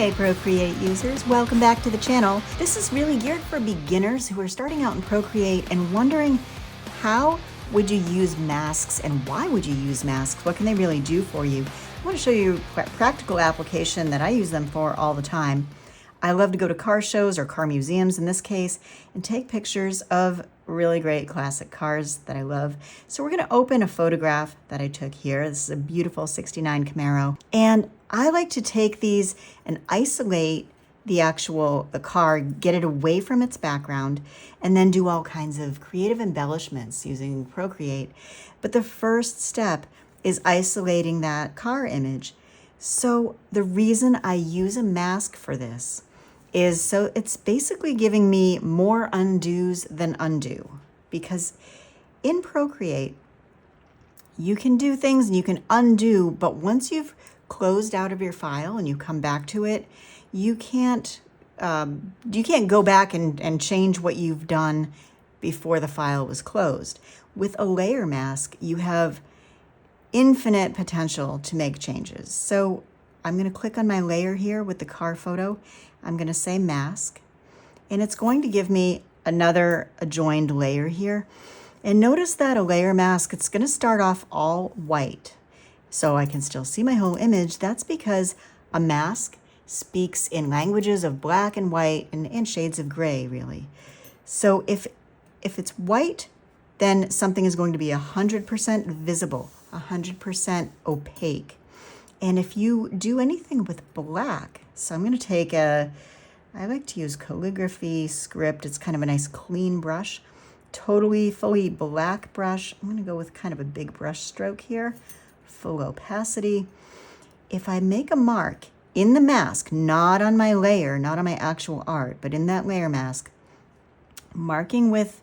Hi Procreate users, welcome back to the channel. This is really geared for beginners who are starting out in Procreate and wondering how would you use masks and why would you use masks? What can they really do for you? I want to show you a practical application that I use them for all the time. I love to go to car shows or car museums in this case and take pictures of really great classic cars that I love. So we're going to open a photograph that I took here. This is a beautiful 69 Camaro. And I like to take these and isolate the car, get it away from its background, and then do all kinds of creative embellishments using Procreate. But the first step is isolating that car image. So the reason I use a mask for this is so it's basically giving me more undos than undo, because in Procreate, you can do things and you can undo, but once you've closed out of your file and you come back to it, you can't go back and change what you've done before the file was closed. With a layer mask, you have infinite potential to make changes. So I'm going to click on my layer here with the car photo. I'm going to say mask, and it's going to give me another adjoined layer here. And notice that a layer mask, it's going to start off all white, so I can still see my whole image. That's because a mask speaks in languages of black and white and shades of gray, really. So if it's white, then something is going to be 100% visible, 100% opaque. And if you do anything with black, so I'm going to take I like to use calligraphy script. It's kind of a nice clean brush, fully black brush. I'm going to go with kind of a big brush stroke here, full opacity. If I make a mark in the mask, not on my layer, not on my actual art, but in that layer mask, marking with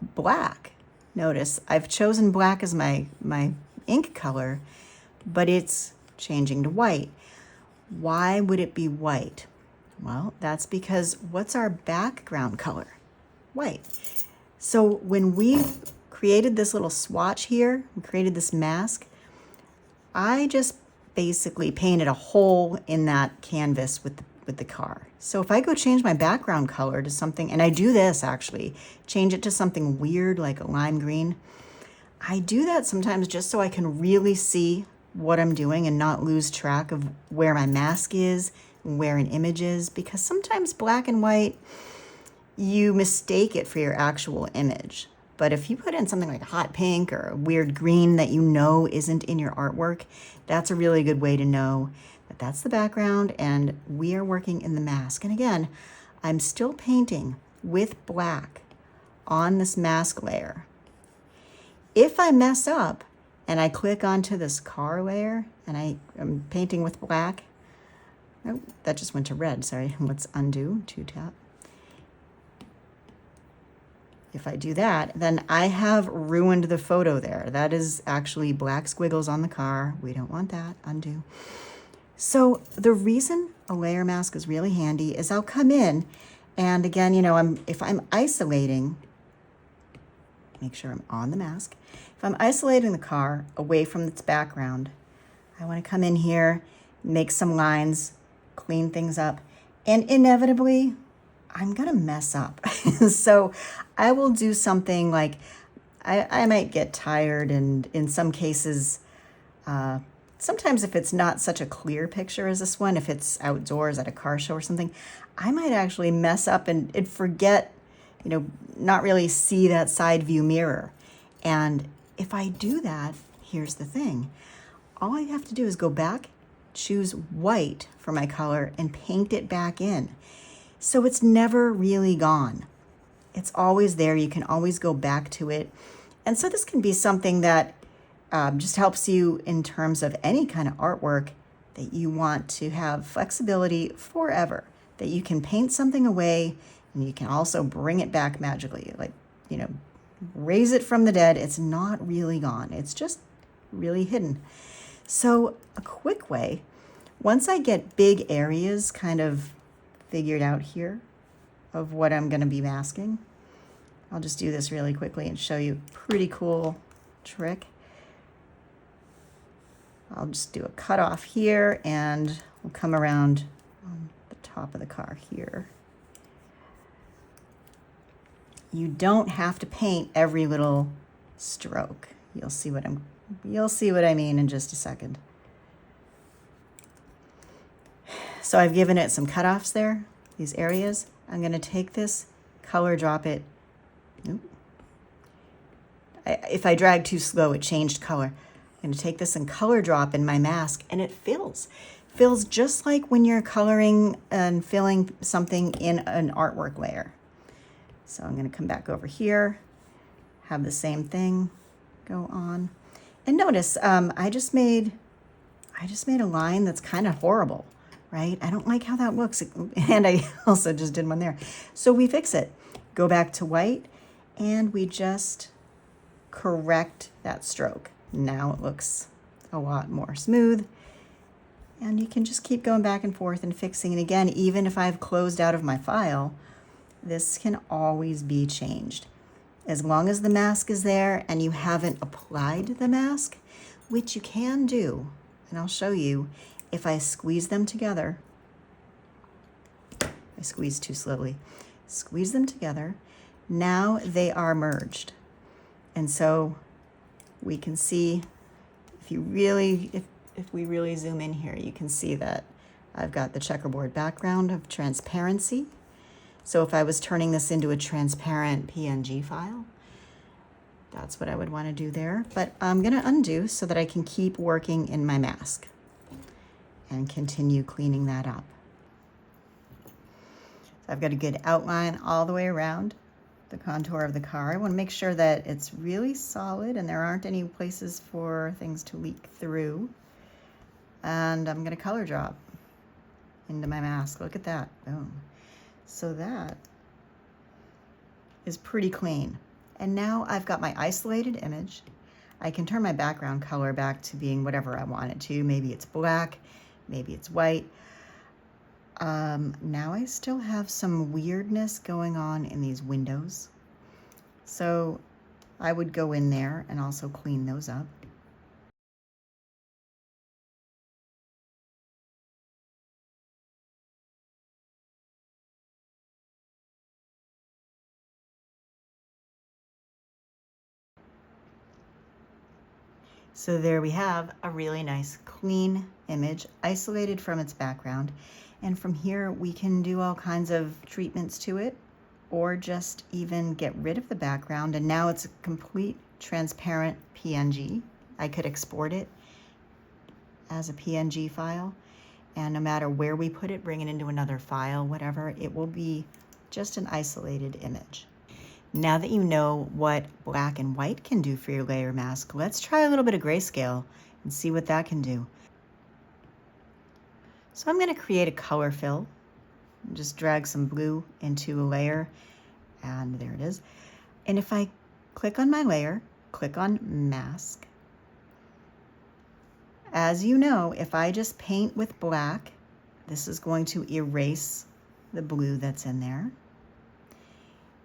black. Notice I've chosen black as my ink color, but it's changing to white. Why would it be white? Well, that's because what's our background color? White. So when we created this little swatch here, we created this mask, I just basically painted a hole in that canvas with the car. So if I go change my background color to something, and I do this actually, change it to something weird like a lime green, I do that sometimes just so I can really see what I'm doing and not lose track of where my mask is, where an image is, because sometimes black and white, you mistake it for your actual image. But if you put in something like a hot pink or a weird green that you know isn't in your artwork, that's a really good way to know that that's the background and we are working in the mask. And again, I'm still painting with black on this mask layer. If I mess up and I click onto this car layer and I'm painting with black, oh, that just went to red, sorry. Let's undo, 2-tap. If I do that, then I have ruined the photo there. That is actually black squiggles on the car. We don't want that, undo. So the reason a layer mask is really handy is I'll come in and again, if I'm isolating, make sure I'm on the mask. If I'm isolating the car away from its background, I want to come in here, make some lines, clean things up, and inevitably, I'm going to mess up. So I will do something like, I might get tired, and in some cases, sometimes if it's not such a clear picture as this one, if it's outdoors at a car show or something, I might actually mess up and forget, not really see that side view mirror. And if I do that, here's the thing. All I have to do is go back, choose white for my color, and paint it back in. So it's never really gone. It's always there. You can always go back to it. And so this can be something that just helps you in terms of any kind of artwork that you want to have flexibility forever, that you can paint something away and you can also bring it back magically, like, raise it from the dead. It's not really gone. It's just really hidden. So a quick way, once I get big areas kind of figured out here of what I'm going to be masking, I'll just do this really quickly and show you a pretty cool trick. I'll just do a cutoff here and we'll come around on top of the car here. You don't have to paint every little stroke. You'll see what I mean in just a second. So I've given it some cutoffs there, these areas. I'm gonna take this, color drop it. Nope. If I drag too slow, it changed color. I'm gonna take this and color drop in my mask, and it fills. Fills just like when you're coloring and filling something in an artwork layer. So I'm gonna come back over here, have the same thing go on. And notice, I just made a line that's kind of horrible, right? I don't like how that looks. And I also just did one there. So we fix it. Go back to white, and we just correct that stroke. Now it looks a lot more smooth. And you can just keep going back and forth and fixing it again. Even if I've closed out of my file, this can always be changed. As long as the mask is there and you haven't applied the mask, which you can do, and I'll show you, if I squeeze them together, I squeeze too slowly, squeeze them together, now they are merged. And so we can see, if we really zoom in here, you can see that I've got the checkerboard background of transparency. So if I was turning this into a transparent PNG file, that's what I would want to do there. But I'm going to undo so that I can keep working in my mask and continue cleaning that up. So I've got a good outline all the way around the contour of the car. I want to make sure that it's really solid and there aren't any places for things to leak through. And I'm going to color drop into my mask. Look at that. Boom. So that is pretty clean. And now I've got my isolated image. I can turn my background color back to being whatever I want it to. Maybe it's black, maybe it's white. Now I still have some weirdness going on in these windows. So I would go in there and also clean those up. So there we have a really nice clean image isolated from its background. And from here we can do all kinds of treatments to it, or just even get rid of the background. And now it's a complete transparent PNG. I could export it as a PNG file. And no matter where we put it, bring it into another file, whatever, it will be just an isolated image. Now that you know what black and white can do for your layer mask, let's try a little bit of grayscale and see what that can do. So I'm going to create a color fill. Just drag some blue into a layer, and there it is. And if I click on my layer, click on mask, as you know, if I just paint with black, this is going to erase the blue that's in there.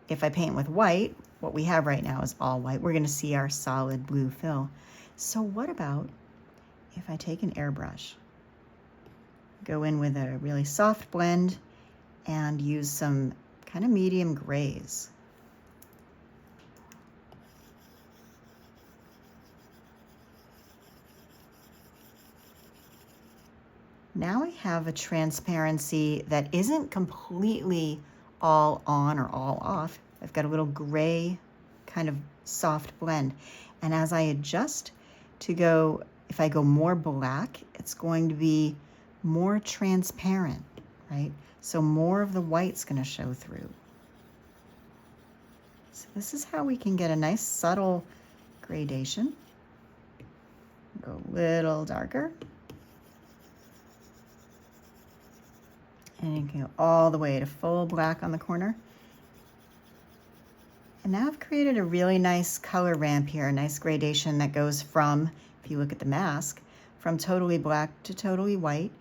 If I paint with white, what we have right now is all white. We're going to see our solid blue fill. So what about if I take an airbrush, go in with a really soft blend, and use some kind of medium grays. Now I have a transparency that isn't completely all on or all off. I've got a little gray kind of soft blend. And as I adjust to go, if I go more black, it's going to be more transparent, right? So more of the white's going to show through. So this is how we can get a nice subtle gradation. Go a little darker. And you can go all the way to full black on the corner. And now I've created a really nice color ramp here, a nice gradation that goes from, if you look at the mask, from totally black to totally white.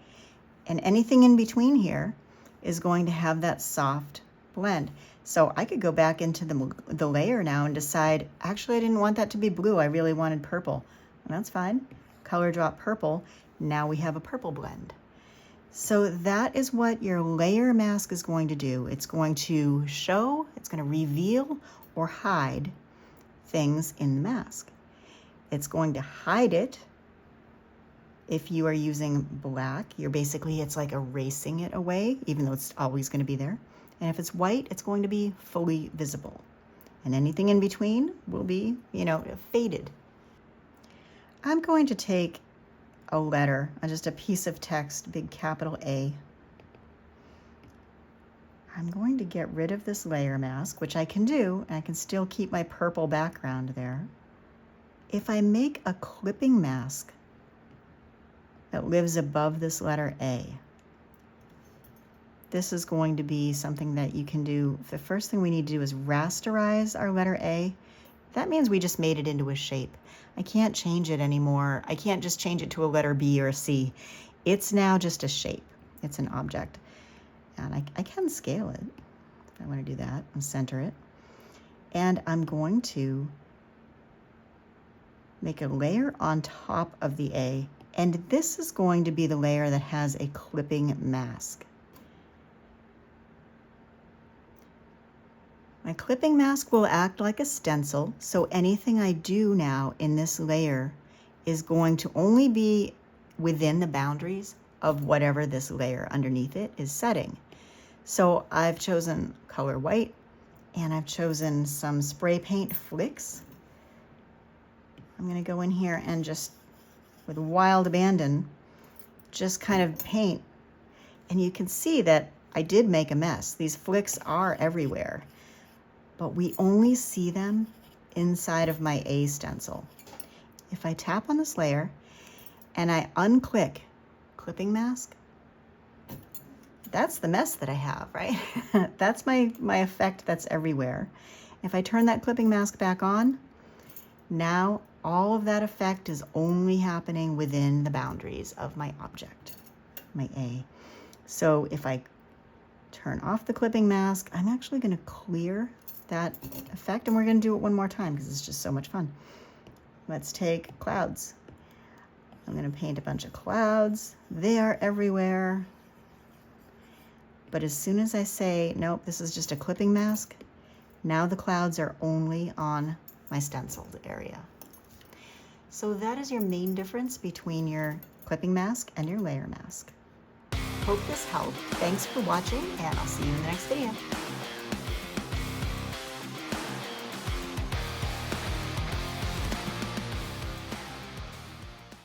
And anything in between here is going to have that soft blend. So I could go back into the layer now and decide, actually I didn't want that to be blue, I really wanted purple. And that's fine. Color drop purple, now we have a purple blend. So that is what your layer mask is going to do. It's going to show, it's going to reveal or hide things in the mask. It's going to hide it. If you are using black, it's like erasing it away, even though it's always going to be there. And if it's white, it's going to be fully visible. And anything in between will be, faded. I'm going to take a letter, just a piece of text, big capital A. I'm going to get rid of this layer mask, which I can do, and I can still keep my purple background there. If I make a clipping mask that lives above this letter A, this is going to be something that you can do. The first thing we need to do is rasterize our letter A. That means we just made it into a shape. I can't change it anymore. I can't just change it to a letter B or a C. It's now just a shape. It's an object. And I can scale it if I want to do that and center it. And I'm going to make a layer on top of the A. And this is going to be the layer that has a clipping mask. My clipping mask will act like a stencil, so anything I do now in this layer is going to only be within the boundaries of whatever this layer underneath it is setting. So I've chosen color white, and I've chosen some spray paint flicks. I'm going to go in here and just, with wild abandon, just kind of paint. And you can see that I did make a mess. These flicks are everywhere, but we only see them inside of my A stencil. If I tap on this layer and I unclick clipping mask, that's the mess that I have, right? That's my effect that's everywhere. If I turn that clipping mask back on, now all of that effect is only happening within the boundaries of my object, my A. So if I turn off the clipping mask, I'm actually going to clear that effect, and we're going to do it one more time because it's just so much fun. Let's take clouds. I'm going to paint a bunch of clouds. They are everywhere. But as soon as I say, nope, this is just a clipping mask, now the clouds are only on my stenciled area. So that is your main difference between your clipping mask and your layer mask. Hope this helped. Thanks for watching, and I'll see you in the next video.